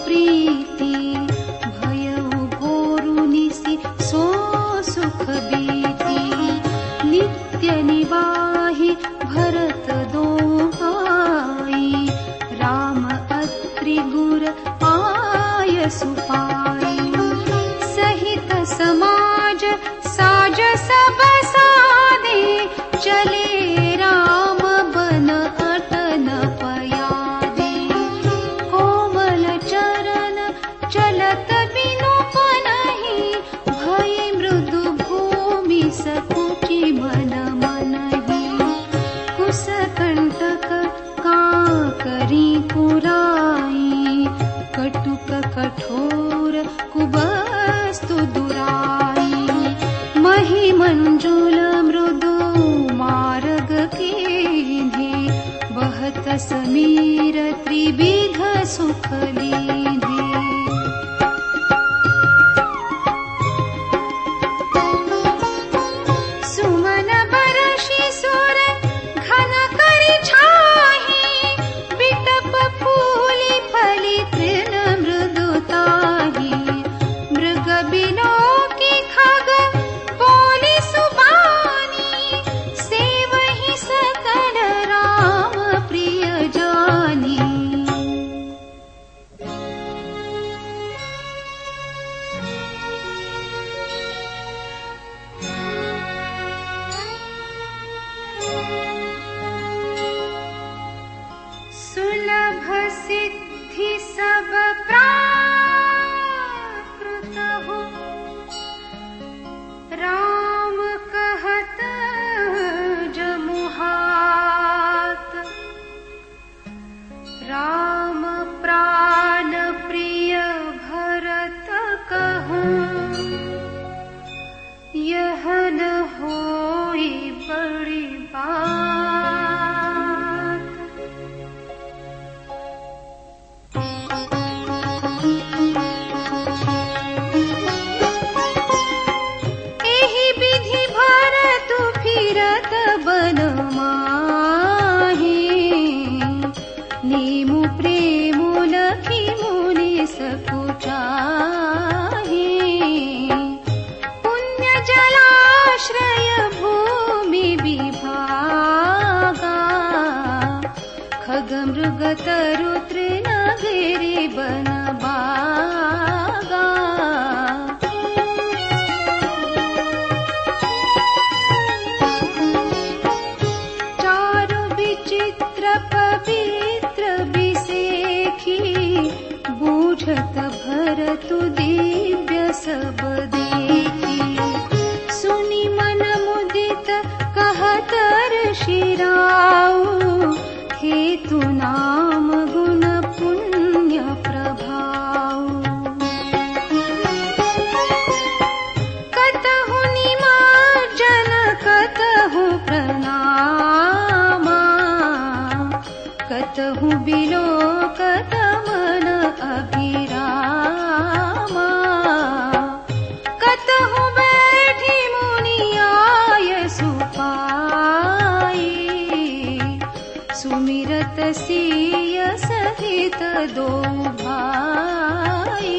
प्रीति भयउ भोरुनिसि सो सुख बीति नित्य निवाहि भरत दो भाई राम अत्रि गुर आय सुपाई सहित समाज साज सब सादे चले राम बन अटन पयादे कोमल चरण चलत बिनु पनहि भय मृदु भूमि सकुचि मन मनहि कुस कंटक काकरी पुराई कटुक कठोर कुबस्तु दुराई महि मंजुल मृदु मार्ग कीन्हे बहत समीर त्रिविध सुख लीन्हे सुमन बरषि सुर घन करि छाहि बिटप फूलि फलि तृण मृदु ताहि मृग बिलोकि खग बोलि सुबानी सेवहि सकल राम प्रिय जानी सुलभ सिद्धि सब प्राकृत हो राम कहत जमुहात राम प्राण प्रिय भरत कहूँ यह न होई बड़ी बात एहि विधि भरत फिरत बन माहि नीमु प्रेमु लखि मुनि सकुचाहि पुण्य जलाश्रय भूमि विभागा खग मृग तरु तृण गिरि बन बागा चारु विचित्र पवित्र विसेखी बूझत भरतु दिव्य सब देखी सुनि मन मुदित कहत ऋषि राउ हेतु नाम गुण पुण्य प्रभाव कतहु निमार्जन कतहु प्रणामा कतहु बिलोकत मन अभिरामा कतहु बैठी मुनि आय सुपाई सुमिरत सिय सहित दो भाई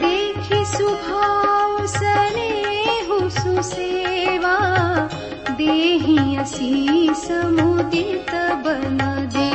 देखि सुभाव सनेहु सुसेवा देहि असीस मुदित बन दे